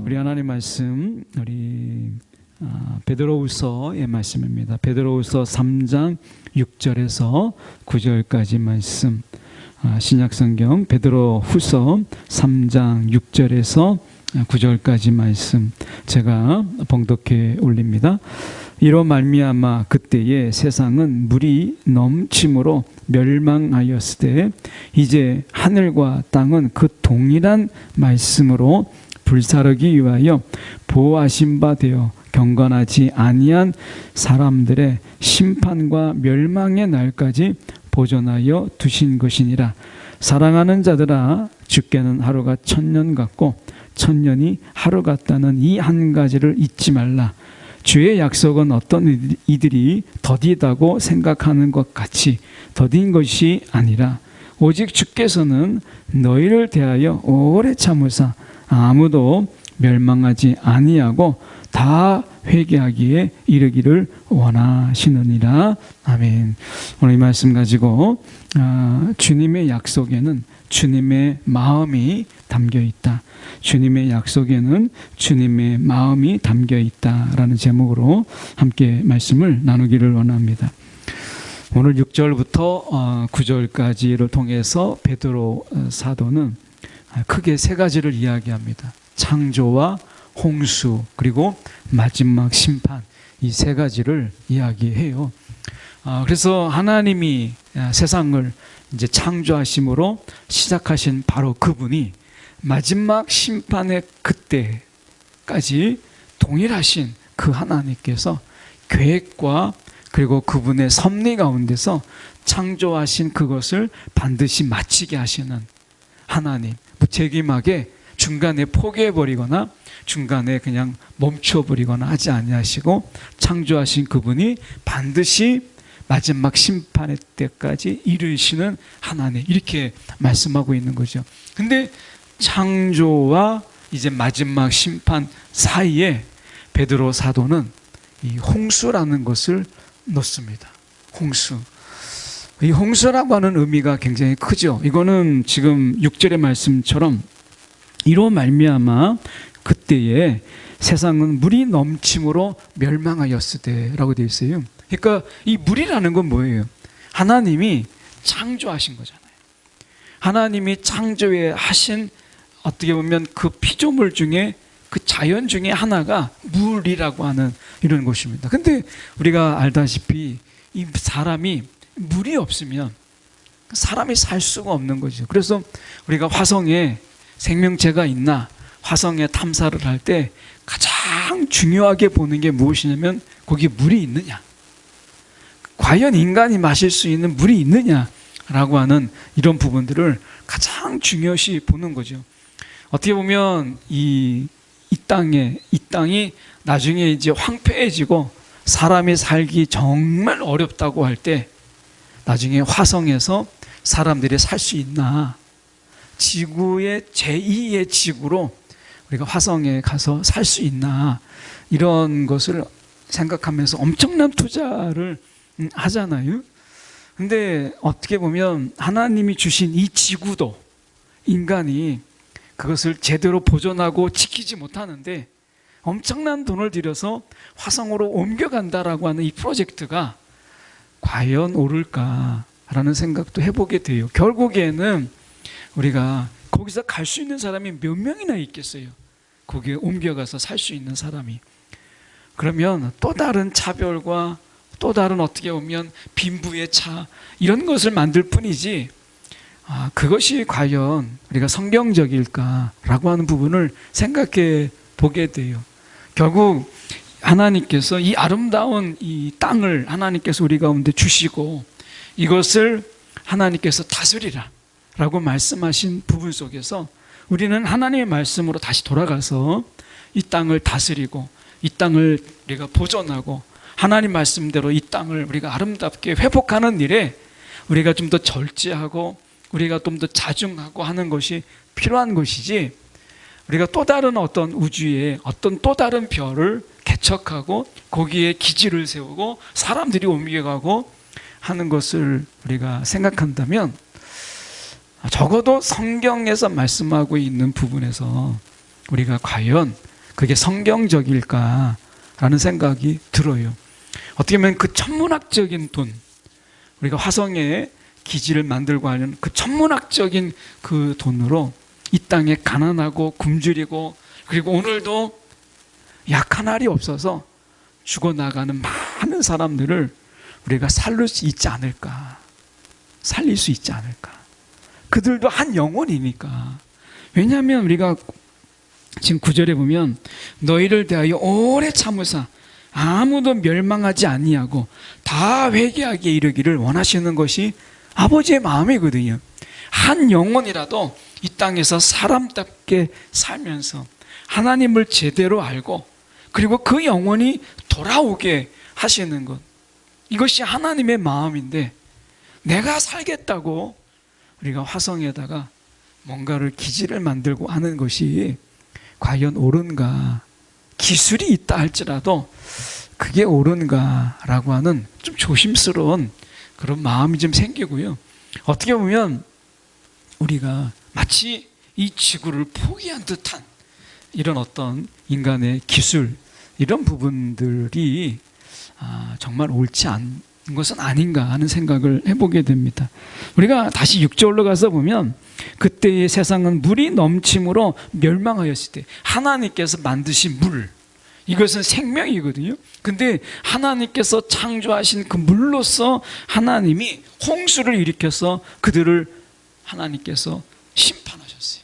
우리 하나님 말씀, 우리 베드로후서의 말씀입니다. 베드로후서 3장 6절에서 9절까지 말씀. 신약성경 베드로후서 3장 6절에서 9절까지 말씀 제가 봉독해 올립니다. 이로 말미암아 그때에 세상은 물이 넘침으로 멸망하였으되 이제 하늘과 땅은 그 동일한 말씀으로 불사르기 위하여 보호하신 바 되어 경건하지 아니한 사람들의 심판과 멸망의 날까지 보존하여 두신 것이니라. 사랑하는 자들아, 주께는 하루가 1000년 같고 1000년이 하루 같다는 이 한 가지를 잊지 말라. 주의 약속은 어떤 이들이 더디다고 생각하는 것 같이 더딘 것이 아니라 오직 주께서는 너희를 대하여 오래 참으사 아무도 멸망하지 아니하고 다 회개하기에 이르기를 원하시느니라. 아멘. 오늘 이 말씀 가지고 주님의 약속에는 주님의 마음이 담겨 있다. 주님의 약속에는 주님의 마음이 담겨 있다라는 제목으로 함께 말씀을 나누기를 원합니다. 오늘 6절부터 9절까지를 통해서 베드로 사도는 크게 세 가지를 이야기합니다. 창조와 홍수 그리고 마지막 심판, 이 세 가지를 이야기해요. 그래서 하나님이 세상을 이제 창조하심으로 시작하신 바로 그분이 마지막 심판의 그때까지 동일하신 그 하나님께서 계획과 그리고 그분의 섭리 가운데서 창조하신 그것을 반드시 마치게 하시는 하나님, 무책임하게 중간에 포기해버리거나 중간에 그냥 멈춰버리거나 하지 아니하시고 창조하신 그분이 반드시 마지막 심판의 때까지 이르시는 하나님, 이렇게 말씀하고 있는 거죠. 근데 창조와 이제 마지막 심판 사이에 베드로 사도는 이 홍수라는 것을 넣습니다. 홍수. 이 홍수라고 하는 의미가 굉장히 크죠. 이거는 지금 6절의 말씀처럼 이로 말미암아 그때에 세상은 물이 넘침으로 멸망하였으되라고 되어 있어요. 그러니까 이 물이라는 건 뭐예요? 하나님이 창조하신 거잖아요. 하나님이 창조에 하신 어떻게 보면 그 피조물 중에 그 자연 중에 하나가 물이라고 하는 이런 것입니다. 근데 우리가 알다시피 이 사람이 물이 없으면 사람이 살 수가 없는 거죠. 그래서 우리가 화성에 생명체가 있나 화성에 탐사를 할 때 가장 중요하게 보는 게 무엇이냐면 거기 물이 있느냐, 과연 인간이 마실 수 있는 물이 있느냐라고 하는 이런 부분들을 가장 중요시 보는 거죠. 어떻게 보면 이 땅이 나중에 이제 황폐해지고 사람이 살기 정말 어렵다고 할 때 나중에 화성에서 사람들이 살 수 있나, 지구의 제2의 지구로 우리가 화성에 가서 살 수 있나, 이런 것을 생각하면서 엄청난 투자를 하잖아요. 근데 어떻게 보면 하나님이 주신 이 지구도 인간이 그것을 제대로 보존하고 지키지 못하는데 엄청난 돈을 들여서 화성으로 옮겨간다라고 하는 이 프로젝트가 과연 옳을까라는 생각도 해보게 돼요. 결국에는 우리가 거기서 갈 수 있는 사람이 몇 명이나 있겠어요? 거기에 옮겨가서 살 수 있는 사람이. 그러면 또 다른 차별과 또 다른 어떻게 보면 빈부의 차, 이런 것을 만들 뿐이지 그것이 과연 우리가 성경적일까라고 하는 부분을 생각해 보게 돼요. 결국 하나님께서 이 아름다운 이 땅을 하나님께서 우리 가운데 주시고 이것을 하나님께서 다스리라 라고 말씀하신 부분 속에서 우리는 하나님의 말씀으로 다시 돌아가서 이 땅을 다스리고 이 땅을 우리가 보존하고 하나님 말씀대로 이 땅을 우리가 아름답게 회복하는 일에 우리가 좀 더 절제하고 우리가 좀 더 자중하고 하는 것이 필요한 것이지, 우리가 또 다른 어떤 우주에 어떤 또 다른 별을 개척하고 거기에 기지를 세우고 사람들이 옮겨가고 하는 것을 우리가 생각한다면 적어도 성경에서 말씀하고 있는 부분에서 우리가 과연 그게 성경적일까라는 생각이 들어요. 어떻게 보면 그 천문학적인 돈, 우리가 화성에 기지를 만들고 하는 그 천문학적인 그 돈으로 이 땅에 가난하고 굶주리고, 그리고 오늘도 약한 알이 없어서 죽어나가는 많은 사람들을 우리가 살릴 수 있지 않을까, 살릴 수 있지 않을까. 그들도 한 영혼이니까. 왜냐하면 우리가 지금 9절에 보면 너희를 대하여 오래 참으사 아무도 멸망하지 아니하고 다 회개하게 이르기를 원하시는 것이 아버지의 마음이거든요. 한 영혼이라도 이 땅에서 사람답게 살면서 하나님을 제대로 알고, 그리고 그 영혼이 돌아오게 하시는 것, 이것이 하나님의 마음인데, 내가 살겠다고 우리가 화성에다가 뭔가를 기지를 만들고 하는 것이 과연 옳은가, 기술이 있다 할지라도 그게 옳은가라고 하는 좀 조심스러운 그런 마음이 좀 생기고요. 어떻게 보면 우리가 마치 이 지구를 포기한 듯한 이런 어떤 인간의 기술, 이런 부분들이 정말 옳지 않은 것은 아닌가 하는 생각을 해보게 됩니다. 우리가 다시 6절로 가서 보면 그때의 세상은 물이 넘침으로 멸망하였을 때, 하나님께서 만드신 물, 이것은 생명이거든요. 근데 하나님께서 창조하신 그 물로서 하나님이 홍수를 일으켜서 그들을 하나님께서 심판하셨어요.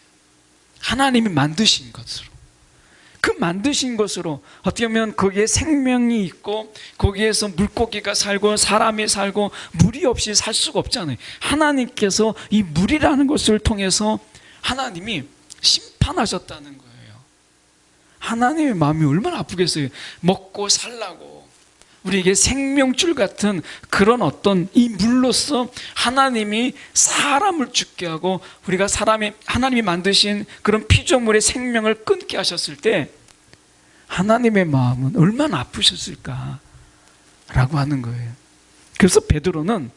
하나님이 만드신 것으로, 그 만드신 것으로 어떻게 보면 거기에 생명이 있고 거기에서 물고기가 살고 사람이 살고 물이 없이 살 수가 없잖아요. 하나님께서 이 물이라는 것을 통해서 하나님이 심판하셨다는 거예요. 하나님의 마음이 얼마나 아프겠어요. 먹고 살라고 우리에게 생명줄 같은 그런 어떤 이 물로서 하나님이 사람을 죽게 하고, 우리가 하나님이 만드신 그런 피조물의 생명을 끊게 하셨을 때 하나님의 마음은 얼마나 아프셨을까 라고 하는 거예요. 그래서 베드로는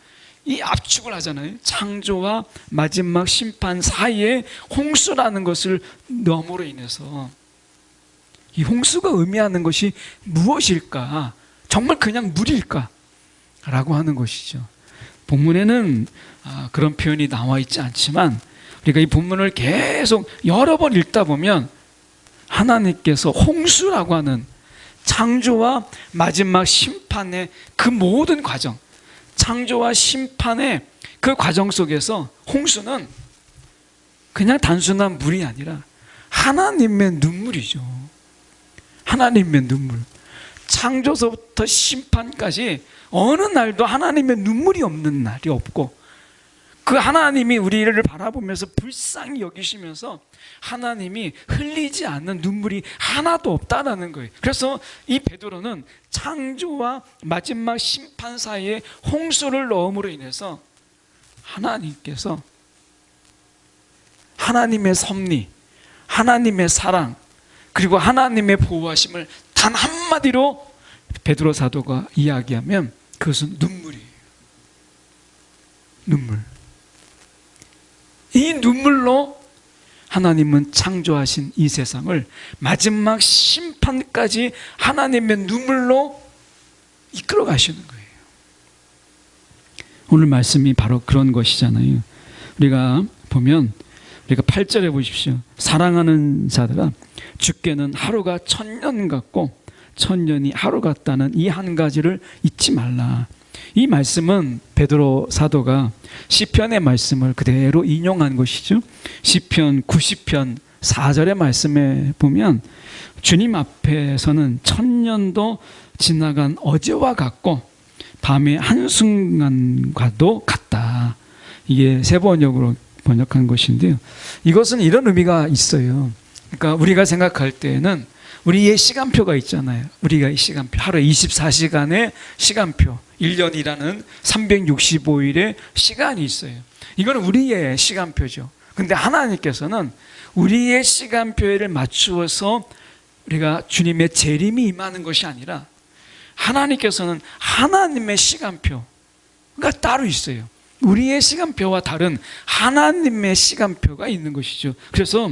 이 압축을 하잖아요. 창조와 마지막 심판 사이에 홍수라는 것을 넣음으로 인해서 이 홍수가 의미하는 것이 무엇일까? 정말 그냥 물일까? 라고 하는 것이죠. 본문에는 그런 표현이 나와 있지 않지만 우리가 이 본문을 계속 여러 번 읽다 보면 하나님께서 홍수라고 하는 창조와 마지막 심판의 그 모든 과정, 창조와 심판의 그 과정 속에서 홍수는 그냥 단순한 물이 아니라 하나님의 눈물이죠. 하나님의 눈물. 창조서부터 심판까지 어느 날도 하나님의 눈물이 없는 날이 없고, 그 하나님이 우리를 바라보면서 불쌍히 여기시면서 하나님이 흘리지 않는 눈물이 하나도 없다라는 거예요. 그래서 이 베드로는 창조와 마지막 심판 사이에 홍수를 넣음으로 인해서 하나님께서 하나님의 섭리, 하나님의 사랑, 그리고 하나님의 보호하심을 단 한마디로 베드로 사도가 이야기하면 그것은 눈물이에요. 눈물. 이 눈물로 하나님은 창조하신 이 세상을 마지막 심판까지 하나님의 눈물로 이끌어 가시는 거예요. 오늘 말씀이 바로 그런 것이잖아요. 우리가 보면 우리가 8절에 보십시오. 사랑하는 자들아, 주께는 하루가 1000년 같고 1000년이 하루 같다는 이 한 가지를 잊지 말라. 이 말씀은 베드로 사도가 시편의 말씀을 그대로 인용한 것이죠. 시편 90편 4절의 말씀에 보면 주님 앞에서는 1000년도 지나간 어제와 같고 밤의 한순간과도 같다. 이게 세번역으로 번역한 것인데요. 이것은 이런 의미가 있어요. 그러니까 우리가 생각할 때는 우리의 시간표가 있잖아요. 우리가 이 시간표, 하루 24시간의 시간표, 1년이라는 365일의 시간이 있어요. 이거는 우리의 시간표죠. 근데 하나님께서는 우리의 시간표를 맞추어서 우리가 주님의 재림이 임하는 것이 아니라 하나님께서는 하나님의 시간표가 따로 있어요. 우리의 시간표와 다른 하나님의 시간표가 있는 것이죠. 그래서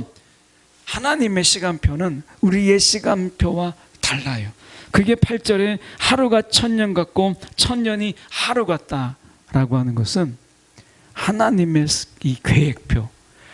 하나님의 시간표는 우리의 시간표와 달라요. 그게 8절에 하루가 1000년 같고 1000년이 하루 같다라고 하는 것은 하나님의 이 계획표,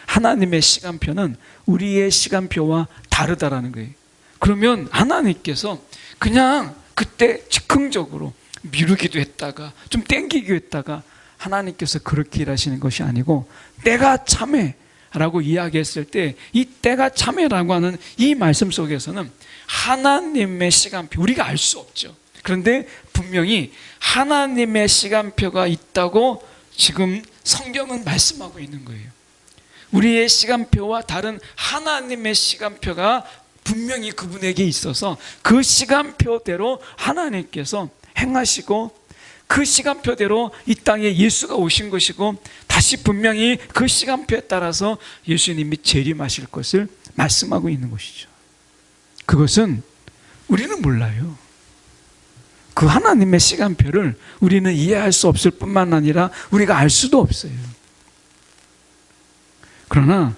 하나님의 시간표는 우리의 시간표와 다르다라는 거예요. 그러면 하나님께서 그냥 그때 즉흥적으로 미루기도 했다가 좀 땡기기도 했다가 하나님께서 그렇게 일하시는 것이 아니고 때가 참해라고 이야기했을 때 이 때가 참해라고 하는 이 말씀 속에서는 하나님의 시간표, 우리가 알 수 없죠. 그런데 분명히 하나님의 시간표가 있다고 지금 성경은 말씀하고 있는 거예요. 우리의 시간표와 다른 하나님의 시간표가 분명히 그분에게 있어서 그 시간표대로 하나님께서 행하시고 그 시간표대로 이 땅에 예수가 오신 것이고 다시 분명히 그 시간표에 따라서 예수님이 재림하실 것을 말씀하고 있는 것이죠. 그것은 우리는 몰라요. 그 하나님의 시간표를 우리는 이해할 수 없을 뿐만 아니라 우리가 알 수도 없어요. 그러나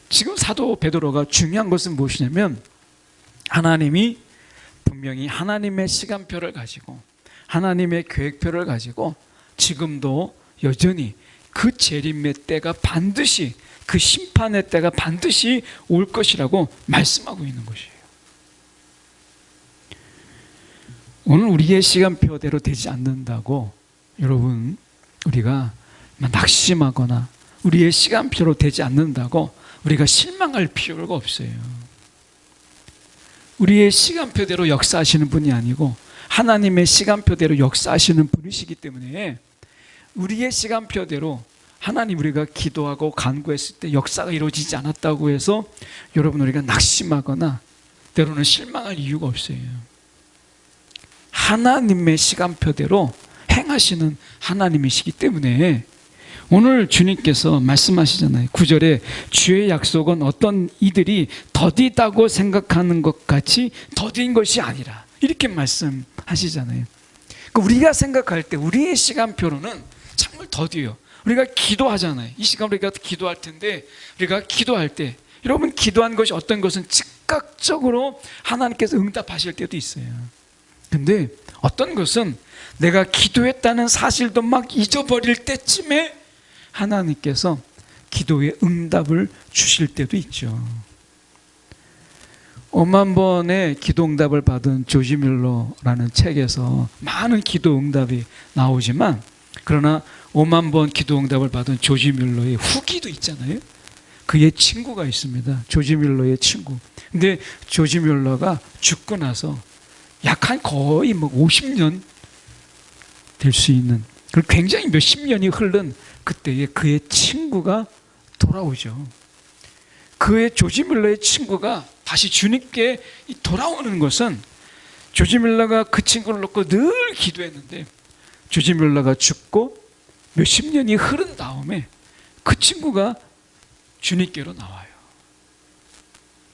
지금 사도 베드로가 중요한 것은 무엇이냐면 하나님이 분명히 하나님의 시간표를 가지고 하나님의 계획표를 가지고 지금도 여전히 그 재림의 때가 반드시, 그 심판의 때가 반드시 올 것이라고 말씀하고 있는 것이에요. 오늘 우리의 시간표대로 되지 않는다고 여러분 우리가 낙심하거나 우리의 시간표로 되지 않는다고 우리가 실망할 필요가 없어요. 우리의 시간표대로 역사하시는 분이 아니고 하나님의 시간표대로 역사하시는 분이시기 때문에 우리의 시간표대로 하나님 우리가 기도하고 간구했을 때 역사가 이루어지지 않았다고 해서 여러분 우리가 낙심하거나 때로는 실망할 이유가 없어요. 하나님의 시간표대로 행하시는 하나님이시기 때문에 오늘 주님께서 말씀하시잖아요. 9절에 주의 약속은 어떤 이들이 더디다고 생각하는 것 같이 더딘 것이 아니라 이렇게 말씀하시잖아요. 그러니까 우리가 생각할 때 우리의 시간표로는 정말 더디요. 우리가 기도하잖아요. 이 시간 우리가 기도할 텐데 우리가 기도할 때 여러분 기도한 것이 어떤 것은 즉각적으로 하나님께서 응답하실 때도 있어요. 근데 어떤 것은 내가 기도했다는 사실도 막 잊어버릴 때쯤에 하나님께서 기도의 응답을 주실 때도 있죠. 5만 번의 기도 응답을 받은 조지 뮬러라는 책에서 많은 기도 응답이 나오지만 그러나 5만 번 기도 응답을 받은 조지 뮬러의 후기도 있잖아요. 그의 친구가 있습니다. 조지 뮬러의 친구. 근데 조지 뮬러가 죽고 나서 약 한 거의 50년 될 수 있는 굉장히 몇십 년이 흐른 그때에 그의 친구가 돌아오죠. 그의 조지 뮬러의 친구가 다시 주님께 돌아오는 것은 조지 뮬러가 그 친구를 놓고 늘 기도했는데 조지 뮬러가 죽고 몇십 년이 흐른 다음에 그 친구가 주님께로 나와요.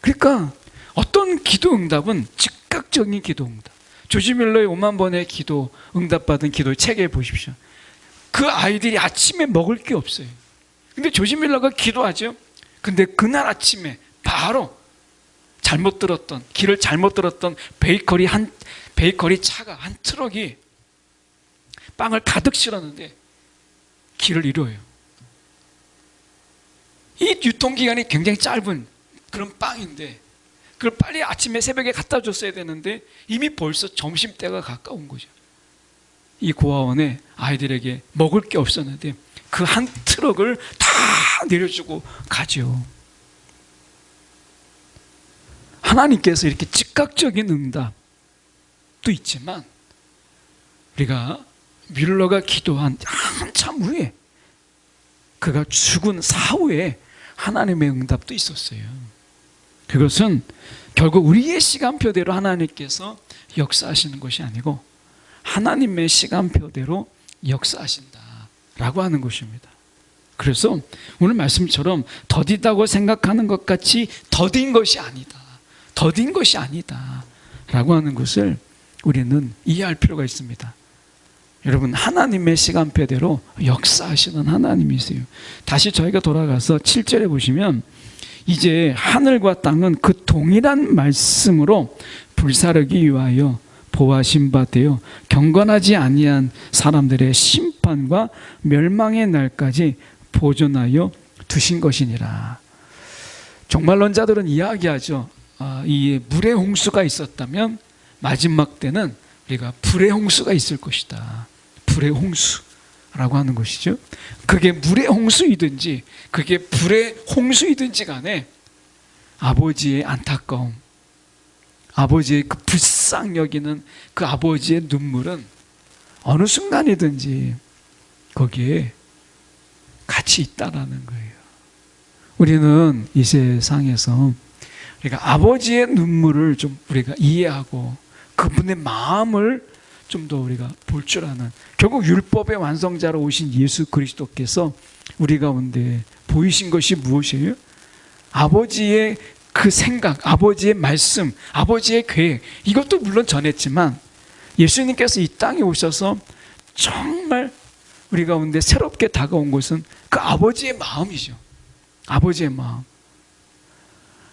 그러니까 어떤 기도 응답은 즉각적인 기도 응답. 조지 뮬러의 5만 번의 기도 응답받은 기도 책에 보십시오. 그 아이들이 아침에 먹을 게 없어요. 근데 조지 뮬러가 기도하죠. 근데 그날 아침에 바로 길을 잘못 들었던 베이커리 차가 한 트럭이 빵을 가득 실었는데 길을 잃어요. 이 유통기간이 굉장히 짧은 그런 빵인데 그걸 빨리 아침에 새벽에 갖다 줬어야 되는데 이미 벌써 점심때가 가까운 거죠. 이 고아원에 아이들에게 먹을 게 없었는데 그 한 트럭을 다 내려주고 가죠. 하나님께서 이렇게 즉각적인 응답도 있지만 우리가 뮬러가 기도한 한참 후에 그가 죽은 사후에 하나님의 응답도 있었어요. 그것은 결국 우리의 시간표대로 하나님께서 역사하시는 것이 아니고 하나님의 시간표대로 역사하신다라고 하는 것입니다. 그래서 오늘 말씀처럼 더디다고 생각하는 것 같이 더딘 것이 아니다. 더딘 것이 아니다 라고 하는 것을 우리는 이해할 필요가 있습니다. 여러분 하나님의 시간표대로 역사하시는 하나님이세요. 다시 저희가 돌아가서 7절에 보시면 이제 하늘과 땅은 그 동일한 말씀으로 불사르기 위하여 보하신 바 되어 경건하지 아니한 사람들의 심판과 멸망의 날까지 보존하여 두신 것이니라. 종말론자들은 이야기하죠. 이 물의 홍수가 있었다면 마지막 때는 우리가 불의 홍수가 있을 것이다. 불의 홍수라고 하는 것이죠. 그게 물의 홍수이든지 그게 불의 홍수이든지 간에 아버지의 안타까움, 아버지의 그 불쌍히 여기는 그 아버지의 눈물은 어느 순간이든지 거기에 같이 있다라는 거예요. 우리는 이 세상에서 우리가 아버지의 눈물을 좀 우리가 이해하고 그분의 마음을 좀 더 우리가 볼 줄 아는, 결국 율법의 완성자로 오신 예수 그리스도께서 우리 가운데 보이신 것이 무엇이에요? 아버지의 그 생각, 아버지의 말씀, 아버지의 계획, 이것도 물론 전했지만 예수님께서 이 땅에 오셔서 정말 우리 가운데 새롭게 다가온 것은 그 아버지의 마음이죠. 아버지의 마음.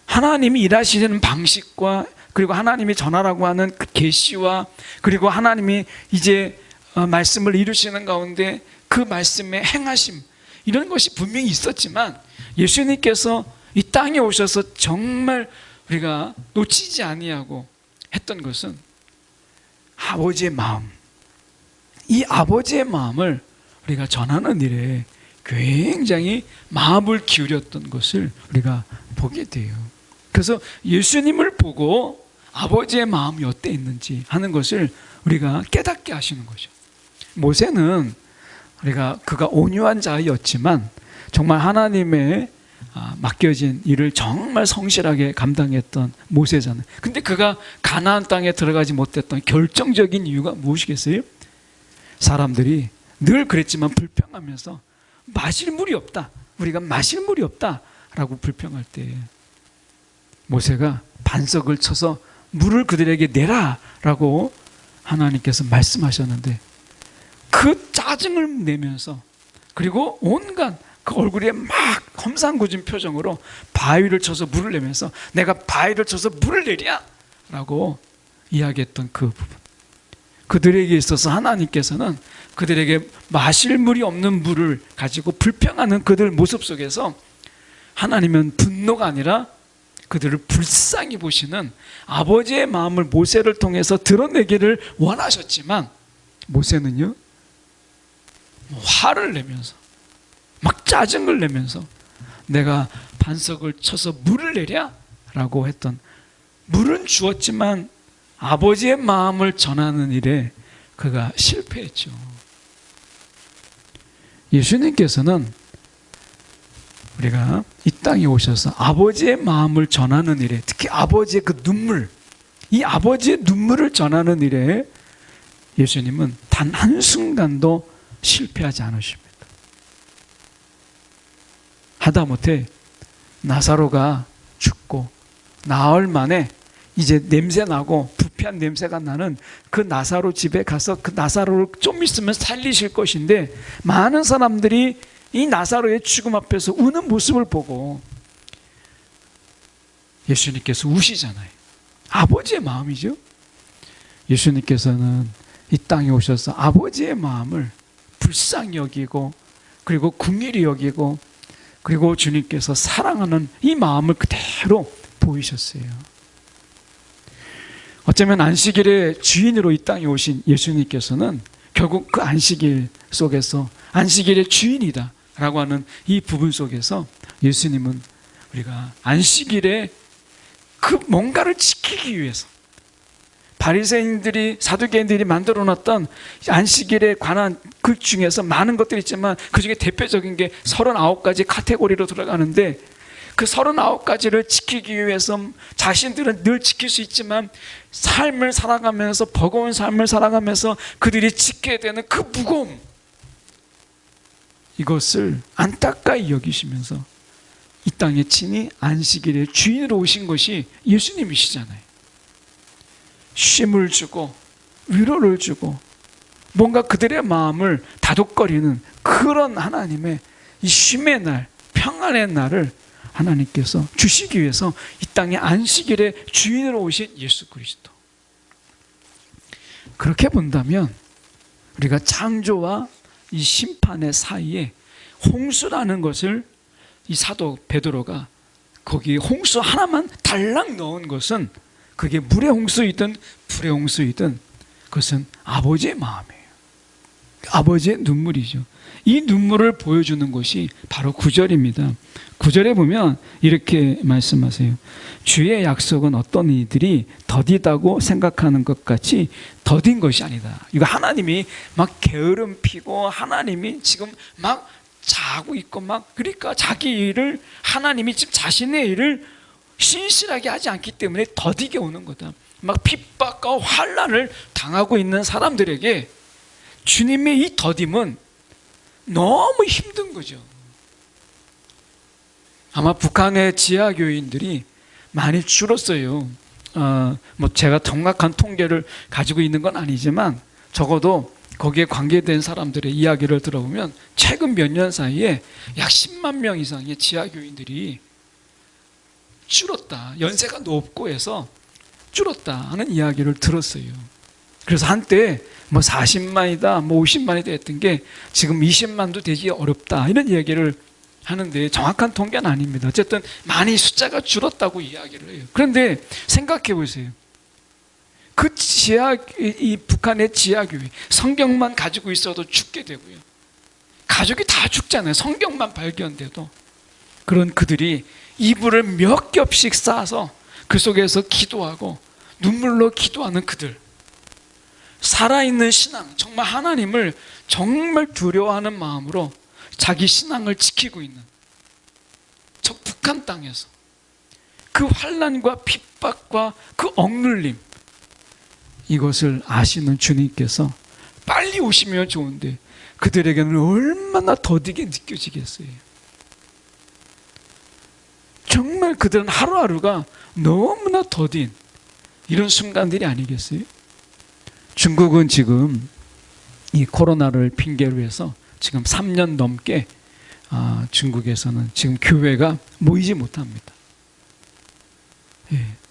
하나님이 일하시는 방식과 그리고 하나님이 전하라고 하는 그 계시와 그리고 하나님이 이제 말씀을 이루시는 가운데 그 말씀의 행하심, 이런 것이 분명히 있었지만 예수님께서 이 땅에 오셔서 정말 우리가 놓치지 아니하고 했던 것은 아버지의 마음. 이 아버지의 마음을 우리가 전하는 일에 굉장히 마음을 기울였던 것을 우리가 보게 돼요. 그래서 예수님을 보고 아버지의 마음이 어때 있는지 하는 것을 우리가 깨닫게 하시는 거죠. 모세는 그가 온유한 자였지만 정말 하나님의 맡겨진 일을 정말 성실하게 감당했던 모세잖아요. 근데 그가 가나안 땅에 들어가지 못했던 결정적인 이유가 무엇이겠어요? 사람들이 늘 그랬지만 불평하면서 마실 물이 없다, 우리가 마실 물이 없다라고 불평할 때 모세가 반석을 쳐서 물을 그들에게 내라라고 하나님께서 말씀하셨는데 그 짜증을 내면서 그리고 온갖 그 얼굴에 막 험상궂은 표정으로 바위를 쳐서 물을 내면서 내가 바위를 쳐서 물을 내랴 라고 이야기했던 그 부분, 그들에게 있어서 하나님께서는 그들에게 마실 물이 없는 물을 가지고 불평하는 그들 모습 속에서 하나님은 분노가 아니라 그들을 불쌍히 보시는 아버지의 마음을 모세를 통해서 드러내기를 원하셨지만 모세는요 화를 내면서 막 짜증을 내면서 내가 반석을 쳐서 물을 내랴 라고 했던, 물은 주었지만 아버지의 마음을 전하는 일에 그가 실패했죠. 예수님께서는 우리가 이 땅에 오셔서 아버지의 마음을 전하는 일에, 특히 아버지의 그 눈물, 이 아버지의 눈물을 전하는 일에 예수님은 단 한순간도 실패하지 않으십니다. 하다못해 나사로가 죽고 나흘 만에 이제 냄새나고 부패한 냄새가 나는 그 나사로 집에 가서 그 나사로를 좀 있으면 살리실 것인데 많은 사람들이 이 나사로의 죽음 앞에서 우는 모습을 보고 예수님께서 우시잖아요. 아버지의 마음이죠. 예수님께서는 이 땅에 오셔서 아버지의 마음을 불쌍히 여기고 그리고 긍휼히 여기고 그리고 주님께서 사랑하는 이 마음을 그대로 보이셨어요. 어쩌면 안식일의 주인으로 이 땅에 오신 예수님께서는 결국 그 안식일 속에서 안식일의 주인이다 라고 하는 이 부분 속에서 예수님은 우리가 안식일에 그 뭔가를 지키기 위해서 바리새인들이 사두개인들이 만들어 놨던 안식일에 관한 그 중에서 많은 것들이 있지만 그 중에 대표적인 게 39가지 카테고리로 들어가는데 그 39가지를 지키기 위해서 자신들은 늘 지킬 수 있지만 삶을 살아가면서 버거운 삶을 살아가면서 그들이 지켜야 되는 그 무거움, 이것을 안타까이 여기시면서 이 땅에 친히 안식일의 주인으로 오신 것이 예수님이시잖아요. 쉼을 주고 위로를 주고 뭔가 그들의 마음을 다독거리는 그런 하나님의 이 쉼의 날, 평안의 날을 하나님께서 주시기 위해서 이 땅의 안식일의 주인으로 오신 예수 그리스도. 그렇게 본다면 우리가 창조와 이 심판의 사이에 홍수라는 것을 이 사도 베드로가 거기 홍수 하나만 달랑 넣은 것은 그게 물의 홍수이든 불의 홍수이든 그것은 아버지의 마음이에요. 아버지의 눈물이죠. 이 눈물을 보여주는 것이 바로 9절입니다. 9절에 보면 이렇게 말씀하세요. 주의 약속은 어떤 이들이 더디다고 생각하는 것 같이 더딘 것이 아니다. 이거 하나님이 막 게으름 피고 하나님이 지금 막 자고 있고 막 그러니까 자기 일을 하나님이 지금 자신의 일을 신실하게 하지 않기 때문에 더디게 오는 거다. 막 핍박과 환난을 당하고 있는 사람들에게 주님의 이 더딤은 너무 힘든 거죠. 아마 북한의 지하교인들이 많이 줄었어요. 뭐 제가 정확한 통계를 가지고 있는 건 아니지만 적어도 거기에 관계된 사람들의 이야기를 들어보면 최근 몇 년 사이에 약 10만 명 이상의 지하교인들이 줄었다. 연세가 높고 해서 줄었다 하는 이야기를 들었어요. 그래서 한때 뭐 40만이다, 뭐 50만이다 했던 게 지금 20만도 되기 어렵다 이런 이야기를 하는데 정확한 통계는 아닙니다. 어쨌든 많이 숫자가 줄었다고 이야기를 해요. 그런데 생각해 보세요. 그 이 북한의 지하교회 성경만 가지고 있어도 죽게 되고요. 가족이 다 죽잖아요. 성경만 발견돼도. 그런 그들이 이불을 몇 겹씩 싸서 그 속에서 기도하고 눈물로 기도하는 그들. 살아있는 신앙, 정말 하나님을 정말 두려워하는 마음으로 자기 신앙을 지키고 있는 저 북한 땅에서 그 환난과 핍박과 그 억눌림, 이것을 아시는 주님께서 빨리 오시면 좋은데 그들에게는 얼마나 더디게 느껴지겠어요. 정말 그들은 하루하루가 너무나 더딘 이런 순간들이 아니겠어요? 중국은 지금 이 코로나를 핑계로 해서 지금 3년 넘게 중국에서는 지금 교회가 모이지 못합니다.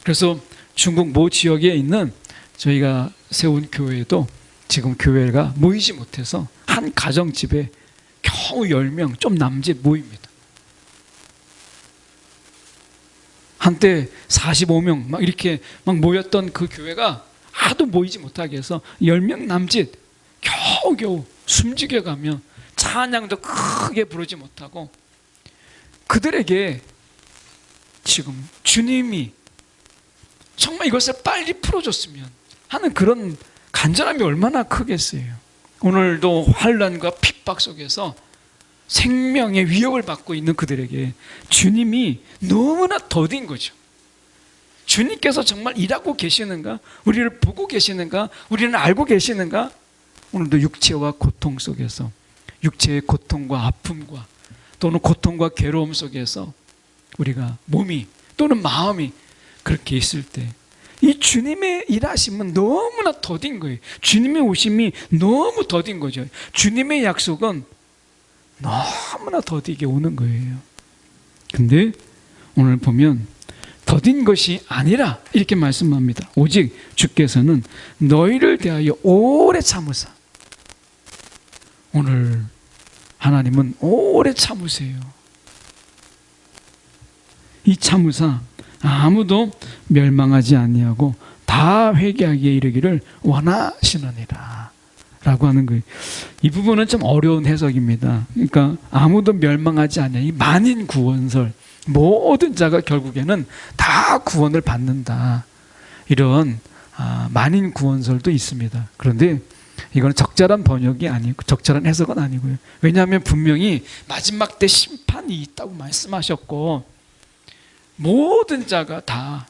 그래서 중국 모 지역에 있는 저희가 세운 교회도 지금 교회가 모이지 못해서 한 가정집에 겨우 10명 좀 남짓 모입니다. 한때 45명 막 이렇게 막 모였던 그 교회가 하도 모이지 못하게 해서 10명 남짓 겨우겨우 숨죽여 가며 찬양도 크게 부르지 못하고 그들에게 지금 주님이 정말 이것을 빨리 풀어줬으면 하는 그런 간절함이 얼마나 크겠어요. 오늘도 환난과 핍박 속에서 생명의 위협을 받고 있는 그들에게 주님이 너무나 더딘 거죠. 주님께서 정말 일하고 계시는가? 우리를 보고 계시는가? 우리는 알고 계시는가? 오늘도 육체와 고통 속에서 육체의 고통과 아픔과 또는 고통과 괴로움 속에서 우리가 몸이 또는 마음이 그렇게 있을 때 이 주님의 일하심은 너무나 더딘 거예요. 주님의 오심이 너무 더딘 거죠. 주님의 약속은 너무나 더디게 오는 거예요. 근데 오늘 보면 더딘 것이 아니라 이렇게 말씀합니다. 오직 주께서는 너희를 대하여 오래 참으사. 오늘 하나님은 오래 참으세요. 이 참으사 아무도 멸망하지 아니하고 다 회개하기에 이르기를 원하시느니라 라고 하는 거예요. 이 부분은 좀 어려운 해석입니다. 그러니까 아무도 멸망하지 아니하, 이 만인 구원설, 모든 자가 결국에는 다 구원을 받는다, 이런 만인 구원설도 있습니다. 그런데 이건 적절한 번역이 아니고 적절한 해석은 아니고요. 왜냐하면 분명히 마지막 때 심판이 있다고 말씀하셨고 모든 자가 다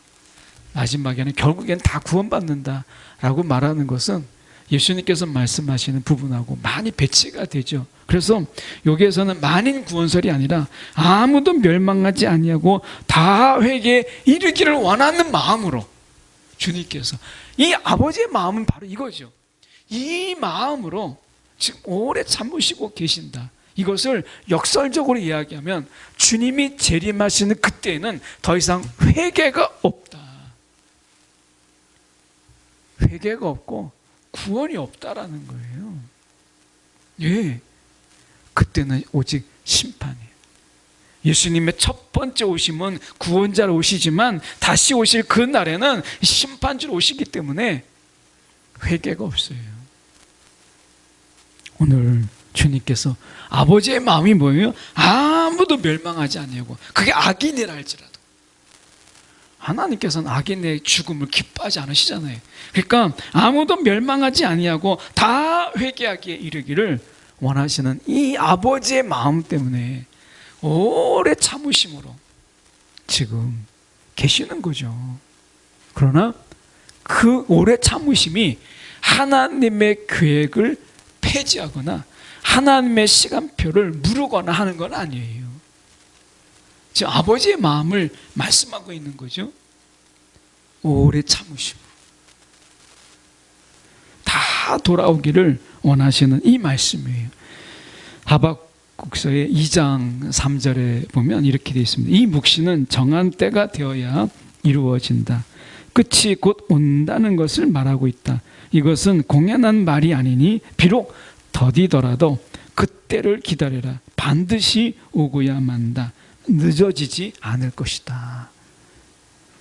마지막에는 결국엔 다 구원받는다라고 말하는 것은 예수님께서 말씀하시는 부분하고 많이 배치가 되죠. 그래서 여기에서는 만인 구원설이 아니라 아무도 멸망하지 아니하고 다 회개에 이르기를 원하는 마음으로 주님께서, 이 아버지의 마음은 바로 이거죠. 이 마음으로 지금 오래 참으시고 계신다. 이것을 역설적으로 이야기하면 주님이 재림하시는 그때에는 더 이상 회개가 없다. 회개가 없고 구원이 없다라는 거예요. 예, 그때는 오직 심판이에요. 예수님의 첫 번째 오심은 구원자로 오시지만 다시 오실 그 날에는 심판주로 오시기 때문에 회개가 없어요. 오늘 주님께서 아버지의 마음이 뭐예요? 아무도 멸망하지 아니하고, 그게 악인이라 할지라도 하나님께서는 악인의 죽음을 기뻐하지 않으시잖아요. 그러니까 아무도 멸망하지 아니하고 다 회개하기에 이르기를 원하시는 이 아버지의 마음 때문에 오래 참으심으로 지금 계시는 거죠. 그러나 그 오래 참으심이 하나님의 계획을 폐지하거나 하나님의 시간표를 무르거나 하는 건 아니에요. 지금 아버지의 마음을 말씀하고 있는 거죠. 오래 참으심으로 다 돌아오기를 원하시는 이 말씀이에요. 하박국서의 2장 3절에 보면 이렇게 되어 있습니다. 이 묵시는 정한 때가 되어야 이루어진다. 끝이 곧 온다는 것을 말하고 있다. 이것은 공연한 말이 아니니 비록 더디더라도 그때를 기다려라. 반드시 오고야 만다. 늦어지지 않을 것이다.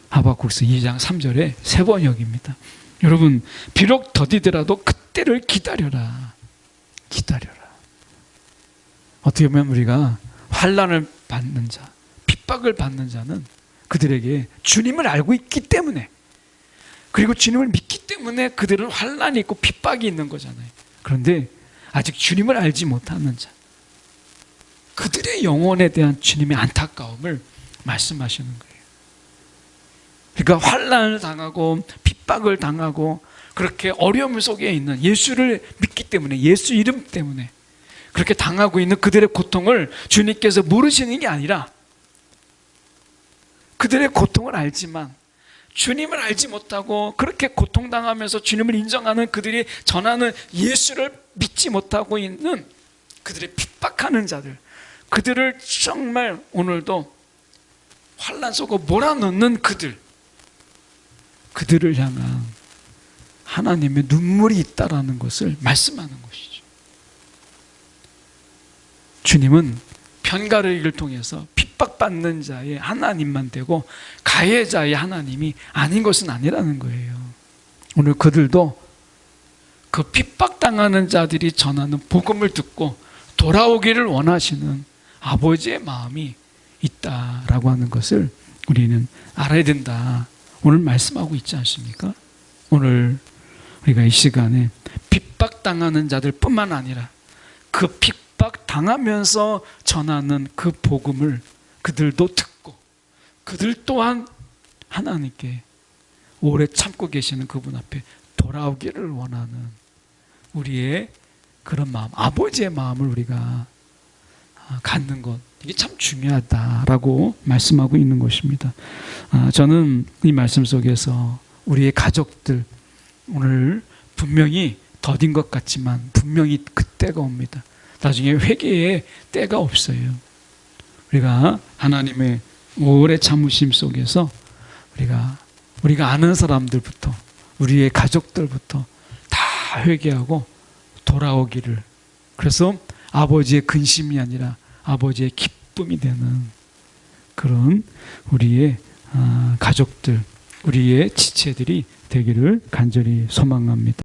하박국서 2장 3절의 새 번역입니다. 여러분, 비록 더디더라도 그때를 기다려라. 기다려라. 어떻게 보면 우리가 환난을 받는 자, 핍박을 받는 자는 그들에게 주님을 알고 있기 때문에, 그리고 주님을 믿기 때문에 그들은 환난이 있고 핍박이 있는 거잖아요. 그런데 아직 주님을 알지 못하는 자, 그들의 영혼에 대한 주님의 안타까움을 말씀하시는 거예요. 그러니까 환난을 당하고 핍박을 당하고 그렇게 어려움 속에 있는, 예수를 믿기 때문에, 예수 이름 때문에 그렇게 당하고 있는 그들의 고통을 주님께서 모르시는 게 아니라 그들의 고통을 알지만 주님을 알지 못하고 그렇게 고통당하면서 주님을 인정하는 그들이 전하는 예수를 믿지 못하고 있는 그들의 핍박하는 자들, 그들을 정말 오늘도 환난 속으로 몰아넣는 그들을 향한 하나님의 눈물이 있다라는 것을 말씀하는 것이죠. 주님은 편가르기를 통해서 핍박받는 자의 하나님만 되고 가해자의 하나님이 아닌 것은 아니라는 거예요. 오늘 그들도 그 핍박당하는 자들이 전하는 복음을 듣고 돌아오기를 원하시는 아버지의 마음이 있다라고 하는 것을 우리는 알아야 된다. 오늘 말씀하고 있지 않습니까? 오늘 우리가 이 시간에 핍박당하는 자들 뿐만 아니라 그 핍박당하면서 전하는 그 복음을 그들도 듣고 그들 또한 하나님께 오래 참고 계시는 그분 앞에 돌아오기를 원하는 우리의 그런 마음, 아버지의 마음을 우리가 갖는 것, 이게 참 중요하다라고 말씀하고 있는 것입니다. 저는 이 말씀 속에서 우리의 가족들, 오늘 분명히 더딘 것 같지만 분명히 그때가 옵니다. 나중에 회개의 때가 없어요. 우리가 하나님의 오래 참으심 속에서 우리가 아는 사람들부터 우리의 가족들부터 다 회개하고 돌아오기를, 그래서 아버지의 근심이 아니라 아버지의 기쁨이 되는 그런 우리의 가족들, 우리의 지체들이 되기를 간절히 소망합니다.